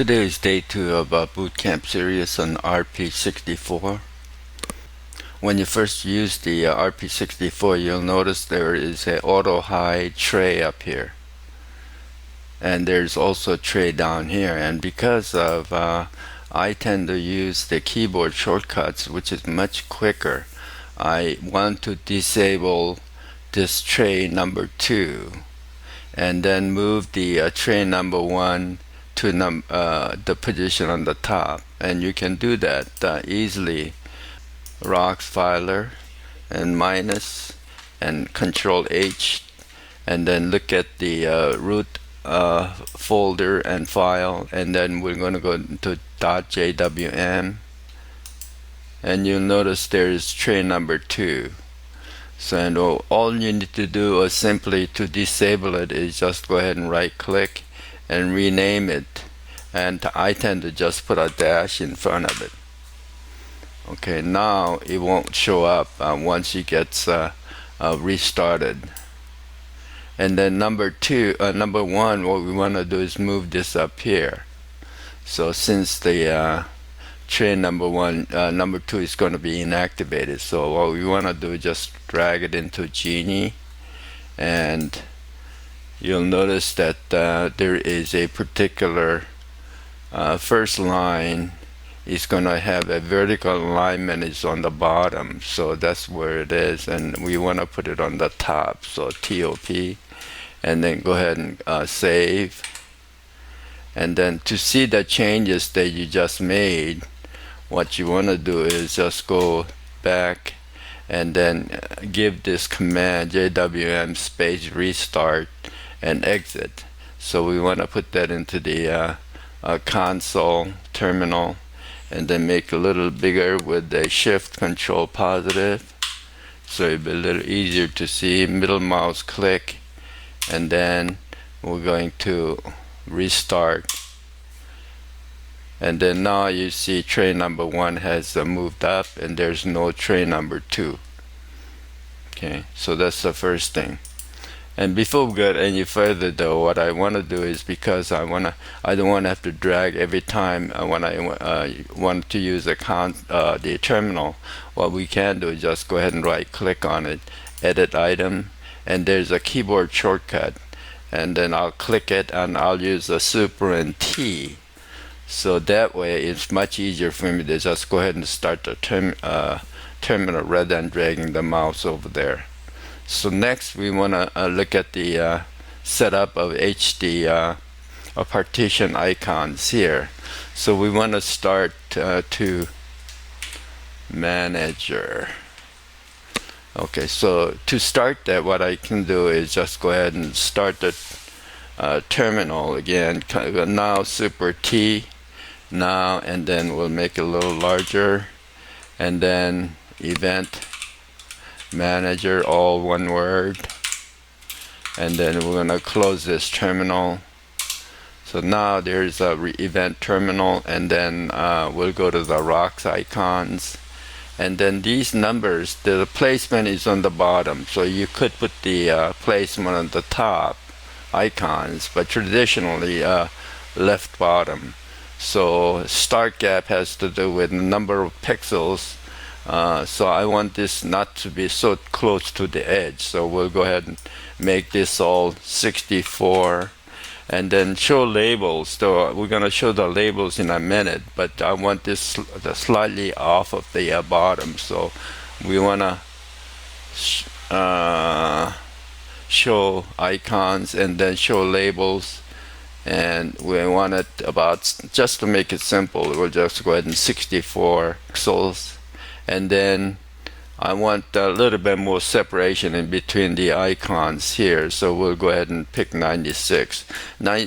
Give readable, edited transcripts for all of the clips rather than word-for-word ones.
Today is day 2 of a bootcamp series on RP64. When you first use the RP64, you'll notice there is a auto hide tray up here, and there's also a tray down here. And because of I tend to use the keyboard shortcuts, which is much quicker, I want to disable this tray number 2 and then move the tray number 1 to the position on the top. And you can do that easily. ROX filer and minus and Control H, and then look at the root folder and file, and then we're going to go into .jwm, and you'll notice there's tray number 2. So, and all you need to do is simply to disable it is just go ahead and right click and rename it, and I tend to just put a dash in front of it. Okay, now it won't show up once it gets restarted. And then number 1, what we want to do is move this up here. So since the tray number 2 is going to be inactivated, so what we want to do is just drag it into Genie, and you'll notice that there is a particular first line is going to have a vertical alignment is on the bottom, so that's where it is, and we want to put it on the top, so TOP, and then go ahead and save. And then to see the changes that you just made, what you want to do is just go back and then give this command JWM space restart and exit. So we want to put that into the console terminal, and then make it a little bigger with the shift control positive, so it'll be a little easier to see. Middle mouse click, and then we're going to restart, and then now you see tray number 1 has moved up, and there's no tray number 2. Okay, so that's the first thing. And before we get any further though, what I want to do is, because I don't want to have to drag every time when I want to use the terminal, what we can do is just go ahead and right click on it, edit item, and there's a keyboard shortcut, and then I'll click it and I'll use the Super and T. So that way it's much easier for me to just go ahead and start the terminal rather than dragging the mouse over there. So next we want to look at the setup of HD partition icons here. So we want to start to manager. Okay, so to start that, what I can do is just go ahead and start the terminal again. Now Super T now, and then we'll make it a little larger, and then event manager, all one word, and then we're going to close this terminal. So now there's a event terminal, and then we'll go to the ROX icons, and then these numbers, the placement is on the bottom, so you could put the placement on the top icons, but traditionally left bottom. So start gap has to do with the number of pixels. So I want this not to be so close to the edge, so we'll go ahead and make this all 64, and then show labels. So we're going to show the labels in a minute, but I want this slightly off of the bottom, so we want to show icons and then show labels, and we want it about, just to make it simple, we'll just go ahead and 64 pixels. And then I want a little bit more separation in between the icons here, so we'll go ahead and pick 96. Now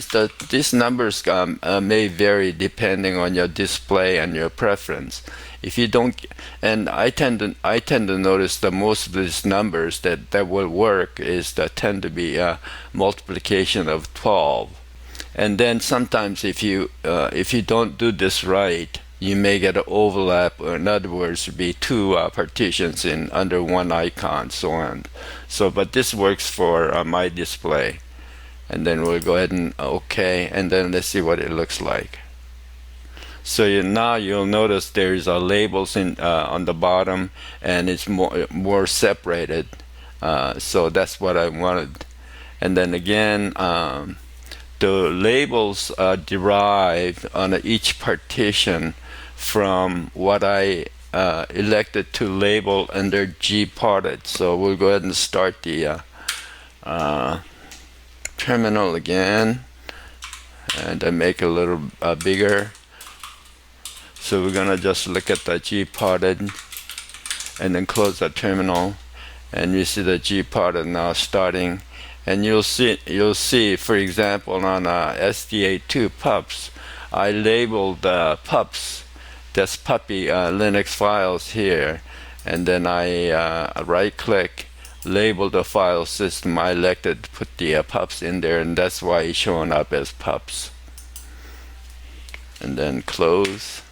these numbers may vary depending on your display and your preference. If you don't, and I tend to notice that most of these numbers that will work is that tend to be a multiplication of 12. And then sometimes if you don't do this right, you may get an overlap, or in other words, be two partitions in under one icon, so on. So, but this works for my display. And then we'll go ahead and OK, and then let's see what it looks like. So now you'll notice there's labels on the bottom, and it's more separated. So that's what I wanted. And then again, the labels are derived on each partition from what I elected to label under gparted. So we'll go ahead and start the terminal again, and I make it a little bigger. So we're gonna just look at the gparted and then close the terminal, and you see the gparted now starting. And you'll see, for example, on SDA2 pups, I labeled pups, that's puppy Linux files here, and then I right-click, label the file system. I elected to put the pups in there, and that's why it's showing up as pups. And then close.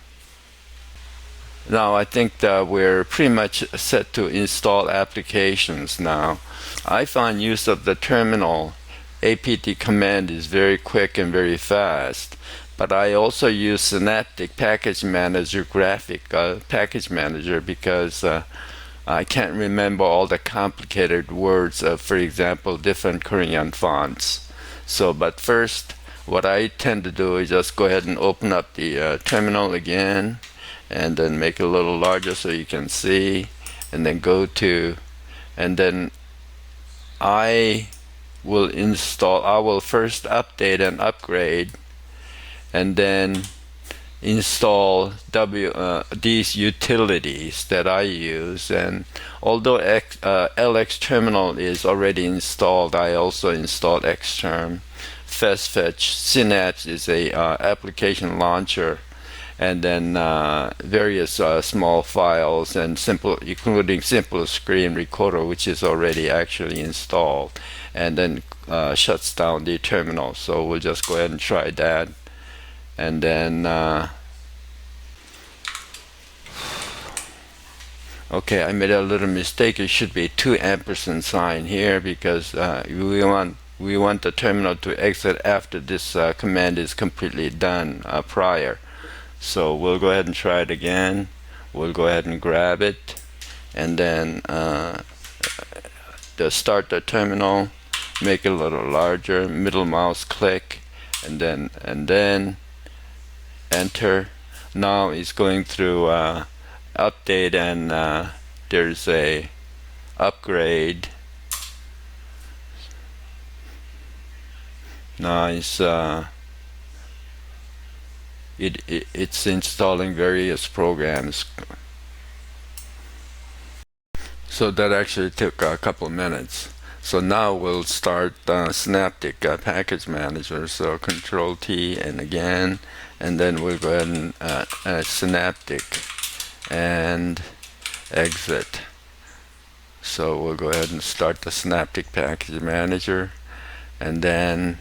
Now I think that we're pretty much set to install applications now. I find use of the terminal apt command is very quick and very fast, but I also use Synaptic Package Manager, graphic package manager, because I can't remember all the complicated words of, for example, different Korean fonts. So, but first, what I tend to do is just go ahead and open up the terminal again, and then make it a little larger so you can see, and then go to, and then I will first update and upgrade, and then install these utilities that I use. And although LX terminal is already installed, I also installed xterm, fastfetch. Synapse is a application launcher, and then various small files, and including simplescreenrecorder, which is already actually installed, and then shuts down the terminal. So we'll just go ahead and try that. And then okay, I made a little mistake. It should be 2 ampersand sign here, because we want the terminal to exit after this command is completely done prior. So we'll go ahead and try it again. We'll go ahead and grab it, and then start the terminal, make it a little larger, middle mouse click, and then enter. Now it's going through update, and there's a upgrade. Nice. It's installing various programs. So that actually took a couple of minutes. So now we'll start Synaptic Package Manager. So Control T and again, and then we'll go ahead and Synaptic and exit. So we'll go ahead and start the Synaptic Package Manager, and then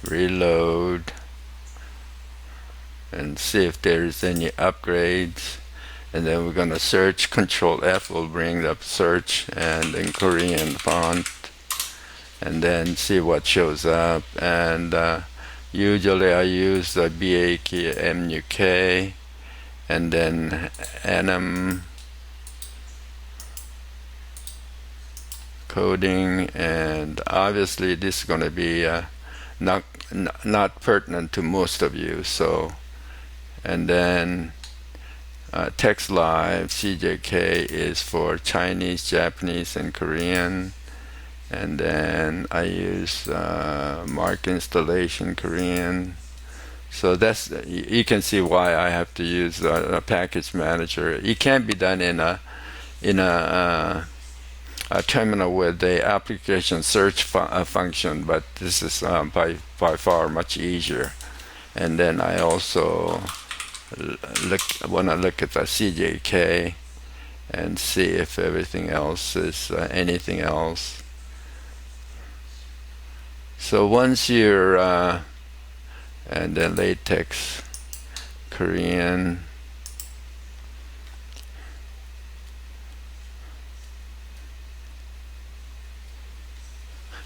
reload and see if there's any upgrades. And then we're going to search. Control F will bring up search, and in Korean font, and then see what shows up. And usually I use the BAKMUK, and then enum coding, and obviously this is going to be not pertinent to most of you. So, and then text live CJK is for Chinese, Japanese, and Korean. And then I use mark installation Korean. So that's, you can see why I have to use a package manager. It can be done in a terminal with the application search function, but this is by far much easier. And then I also want to look at the CJK and see if everything else is anything else. So once you're and then latex Korean,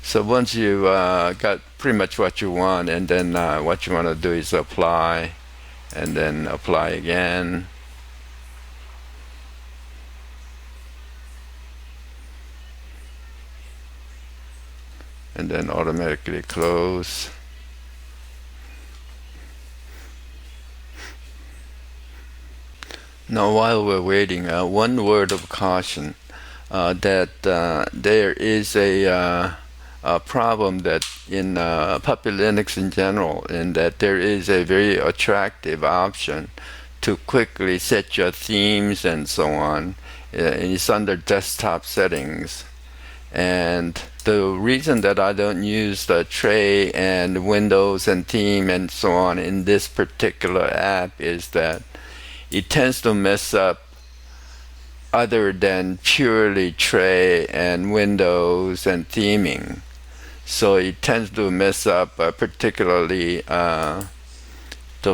so once you got pretty much what you want, and then what you want to do is apply, and then apply again. And then automatically close. Now while we're waiting, one word of caution, that there is a problem that in puppylinux in general, in that there is a very attractive option to quickly set your themes and so on. It's under desktop settings. And the reason that I don't use the tray and windows and theme and so on in this particular app is that it tends to mess up other than purely tray and windows and theming. So it tends to mess up particularly the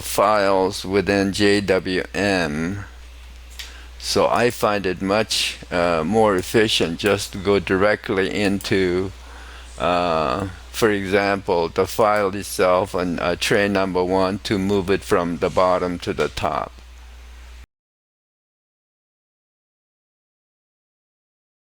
files within JWM. So I find it much more efficient just to go directly into, for example, the file itself and tray number 1 to move it from the bottom to the top.